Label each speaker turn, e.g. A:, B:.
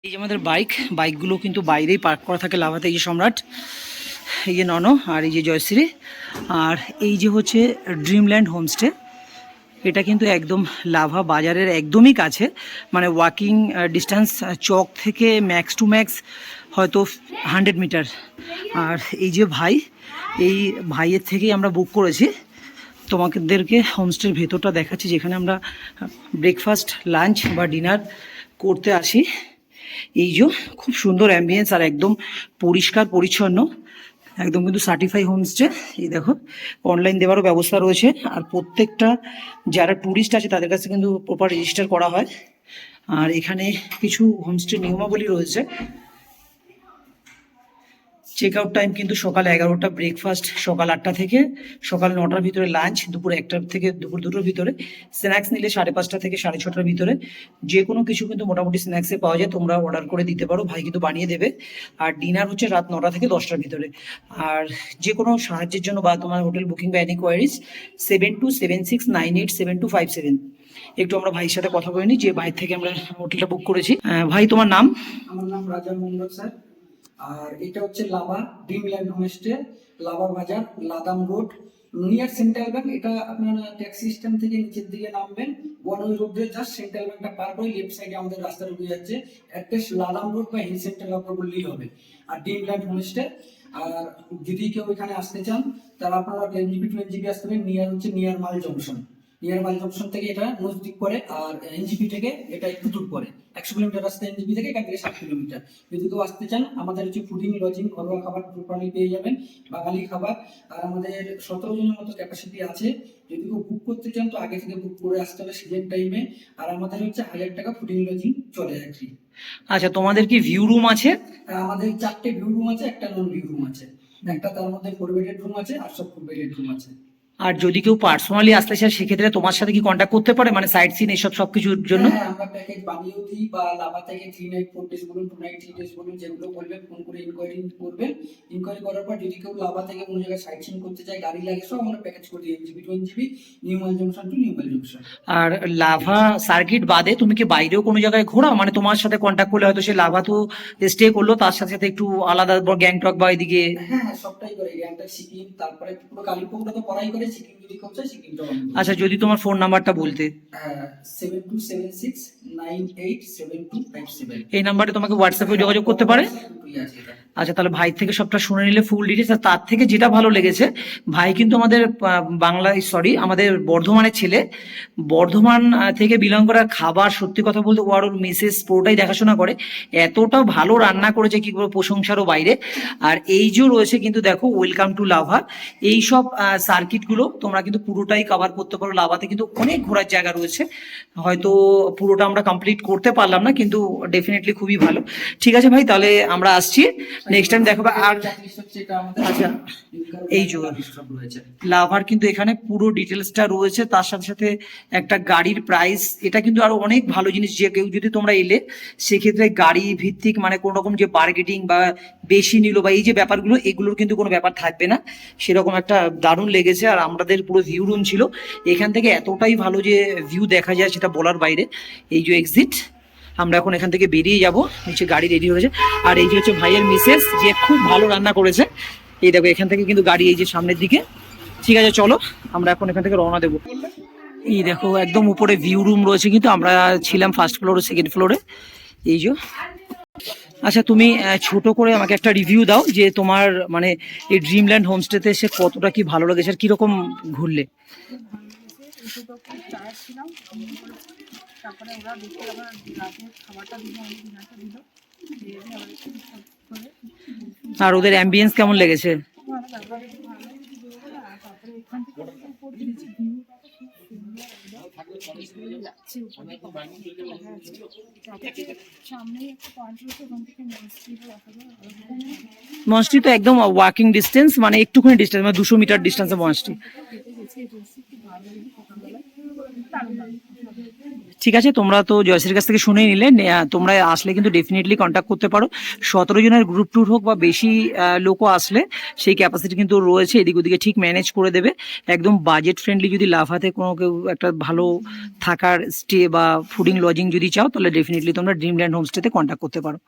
A: এই যে আমাদের বাইকগুলো কিন্তু বাইরেই পার্ক করা থাকে লাভাতে। এই যে সম্রাট, এই যে নন, আর এই যে জয়শ্রী, আর এই যে হচ্ছে ড্রিমল্যান্ড হোমস্টে। এটা কিন্তু একদম লাভা বাজারের একদমই কাছে, মানে ওয়াকিং ডিস্টেন্স চক থেকে ম্যাক্স টু ম্যাক্স হয়তো 100 মিটার। আর এই যে ভাই, এই ভাইয়ের থেকেই আমরা বুক করেছি। তোমাদেরকে হোমস্টের ভেতরটা দেখাচ্ছি, যেখানে আমরা ব্রেকফাস্ট, লাঞ্চ বা ডিনার করতে আসি। এই যে খুব সুন্দর অ্যাম্বিয়েন্স আর একদম পরিষ্কার পরিচ্ছন্ন, একদম কিন্তু সার্টিফাই হোমস্টে। এই দেখো, অনলাইন দেওয়ারও ব্যবস্থা রয়েছে। আর প্রত্যেকটা যারা ট্যুরিস্ট আছে তাদের কাছে কিন্তু প্রপার রেজিস্টার করা হয়। আর এখানে কিছু হোমস্টে নিয়মাবলী রয়েছে। চেক আউট টাইম কিন্তু সকাল 11টা, ব্রেকফাস্ট সকাল 8টা থেকে সকাল 9টার ভিতরে, লাঞ্চ দুপুর 1টা থেকে দুপুর 2টোর ভিতরে, স্ন্যাক্স নিলে 5:30 থেকে 6:30টার ভিতরে। যে কোনো কিছু কিন্তু মোটামুটি স্ন্যাক্সে পাওয়া যায়, তোমরা অর্ডার করে দিতে পারো, ভাই কিন্তু বানিয়ে দেবে। আর ডিনার হচ্ছে রাত 9টা থেকে 10টার ভিতরে। আর যে কোনো সাহায্যের জন্য বা তোমার হোটেল বুকিং বা এনি কোয়ারিজ 7276987257। একটু আমরা ভাইয়ের সাথে কথা বলে নিই, যে বাইরে থেকে আমরা হোটেলটা বুক করেছি। ভাই, তোমার নাম?
B: আমার নাম রাজা মন্ডল স্যার। আর এটা হচ্ছে লাভা ড্রিমল্যান্ড হোমস্টে, লাভা বাজার, লাদাম রোড, নিয়ার সেন্ট্রাল ব্যাংক। এটা আপনারা ট্যাক্সি স্ট্যান্ড থেকে নিচের দিকে নামবেন, বনই রোড দিয়ে জাস্ট সেন্ট্রাল ব্যাংকটা পার করে লেফট সাইডে আমাদের রাস্তা ঢুকে যাচ্ছে। অ্যাড্রেস লাদাম রোড বা হিল সেন্টার আপনার বললেই হবে। আর ড্রিমল্যান্ড হোমস্টে। আর যদি কেউ এখানে আসতে চান তাহলে আপনারা এনজিপি টু এনজিপি আসতে পারেন। নিয়ার মাল জংশন, নিয়ার মাল জংশন থেকে এটা নজদিক পড়ে, আর এনজিপি থেকে এটা একটু দূর পড়ে। 100 কিলোমিটার রাস্তা এনজিপি থেকে, এখান থেকে 7 কিলোমিটার। যদি কেউ আসতে চান, আমাদের হচ্ছে ফুডিং, লজিং, ঘরোয়া খাবার প্রপারলি পেয়ে যাবেন, বাঙালি খাবার। আর আমাদের 17 জনের মতো ক্যাপাসিটি আছে। যদি কেউ বুক করতে চান তো আগে থেকে বুক করে আসতে হবে সিজন টাইমে। আর আমাদের হচ্ছে 1000 টাকা ফুডিং লজিং চলে যায় ফ্রি।
A: আচ্ছা, তোমাদের কি ভিউ রুম আছে?
B: আমাদের 4টে ভিউ রুম আছে, একটা নন ভিউ রুম আছে। একটা তার মধ্যে 4 বেডেড রুম আছে, আর সব 4 বেডেড রুম আছে।
A: আর যদি কেউ পার্সোনালি আসতে চায় সেক্ষেত্রে তোমার সাথে কি কন্ট্যাক্ট করতে পারে, মানে সাইট সিন এসব সবকিছুর জন্য?
B: হ্যাঁ, আমরা প্যাকেজ বানিয়েও দিই। বা লাভা থেকে 3 নাইট 4 ডেজ বলুন, 2 নাইট 3 ডেজ বলুন, যেগুলো বলবেন ফোন করে ইনকোয়ারি করবেন। ইনকোয়ারি করার পর যদি কেউ লাভা থেকে কোনো জায়গায় সাইট সিন করতে চায়, গাড়ি লাগে, সব আমরা প্যাকেজ করে দিই। এনজিবি টু এনজিবি, নিউ মাল জংশন টু নিউ মাল জংশন।
A: আর লাভা সার্কিট বাদে তুমি কি বাইরেও কোনো জায়গায় ঘোরাও? মানে তোমার সাথে কন্ট্যাক্ট করলে হয়তো সে লাভা তো স্টে করলো, তার সাথে সাথে একটু আলাদা গ্যাংটক বা এদিকে?
B: হ্যাঁ হ্যাঁ, সবটাই করে। গ্যাংটক, সিকিম, তারপরে পুরো কালিম্পংটা তো করাই করে। সিকিম যদি কেউ চায় সিকিমটা করা।
A: আচ্ছা, যদি তোমার ফোন নাম্বারটা বলতে।
B: 7276987257।
A: এই নাম্বারে তোমাকে হোয়াটসঅ্যাপে যোগাযোগ করতে পারে। আচ্ছা, তাহলে ভাই থেকে সবটা শুনে নিলে ফুল ডিটেলস। আর তার থেকে যেটা ভালো লেগেছে, ভাই কিন্তু আমাদের আমাদের বর্ধমানের ছেলে। বর্ধমান থেকে বিলং করা। খাবার সত্যি কথা বলতে ও আর ওর মিসেস পুরোটাই দেখাশোনা করে। এতটা ভালো রান্না করেছে কি বলবো, প্রশংসারও বাইরে। আর এই যে রয়েছে কিন্তু দেখো, ওয়েলকাম টু লাভা। এইসব সার্কিটগুলো তোমরা কিন্তু পুরোটাই কভার করতে পারো। লাভাতে কিন্তু অনেক ঘোরার জায়গা রয়েছে, হয়তো পুরোটা আমরা কমপ্লিট করতে পারলাম না, কিন্তু ডেফিনেটলি খুবই ভালো। ঠিক আছে ভাই, তাহলে আমরা আসছি নেক্সট টাইম দেখাবো। আর আচ্ছা, এই যে লাভার কিন্তু এখানে পুরো ডিটেলসটা রয়েছে, তার সাথে সাথে একটা গাড়ির প্রাইস। এটা কিন্তু আরো অনেক ভালো জিনিস, যে কেউ যদি তোমরা এলে সেক্ষেত্রে গাড়ি ভিত্তিক মানে কোনো রকম যে বার্গেটিং বা বেশি নিল বা এই যে ব্যাপারগুলো, এগুলোর কিন্তু কোনো ব্যাপার থাকবে না। সেরকম একটা দারুণ লেগেছে। আর আমাদের পুরো ভিউ রুম ছিল, এখান থেকে এতটাই ভালো যে ভিউ দেখা যায় সেটা বলার বাইরে। এই যে এক্সিট, আমরা এখন এখান থেকে বেরিয়ে যাব। নিচে গাড়ি রেডি হয়েছে। আর এই যে হচ্ছে ভাইয়ের মিসেস, যে খুব ভালো রান্না করেছে। এই দেখো, এখান থেকে কিন্তু গাড়ি এই যে সামনের দিকে। ঠিক আছে, চলো আমরা এখন এখান থেকে রওনা দেবো। এই দেখো, একদম উপরে ভিউ রুম রয়েছে, কিন্তু আমরা ছিলাম ফার্স্ট ফ্লোরে, সেকেন্ড ফ্লোরে। এই যে, আচ্ছা তুমি ছোট করে আমাকে একটা রিভিউ দাও, যে তোমার মানে এই ড্রিমল্যান্ড হোমস্টেতে এসে কতটা কি ভালো লেগেছে আর কিরকম ঘুরলে।
C: তারপরে ওরা দেখতে আবার রাতের খাবারটা দিল, অনেক ডিনারটা দিল।
A: আর ওদের অ্যাম্বিয়েন্স কেমন লেগেছে?
C: তারপরে এখান থেকে সামনেই একটা পয়েন্ট রয়েছে, ওখান থেকে
A: মঞ্চটি তো একদম ওয়াকিং ডিস্টেন্স, মানে একটুখানি ডিস্টেন্স, মানে 200 মিটার ডিস্টেন্সে মঞ্চটি। ঠিক আছে, তোমরা তো জয়শ্রীর কাছ থেকে শুনেই নিলে, তোমরা আসলে কিন্তু ডেফিনেটলি কন্ট্যাক্ট করতে পারো। 17 জনের গ্রুপ ট্যুর হোক বা বেশি লোকও আসলে সেই ক্যাপাসিটি কিন্তু রয়েছে, এদিক ওদিকে ঠিক ম্যানেজ করে দেবে। একদম বাজেট ফ্রেন্ডলি যদি লাফাতে কোনো কেউ একটা ভালো থাকার স্টে বা ফুডিং লজিং যদি চাও, তাহলে ডেফিনেটলি তোমরা ড্রিমল্যান্ড হোমস্টেতে কন্ট্যাক্ট করতে পারো।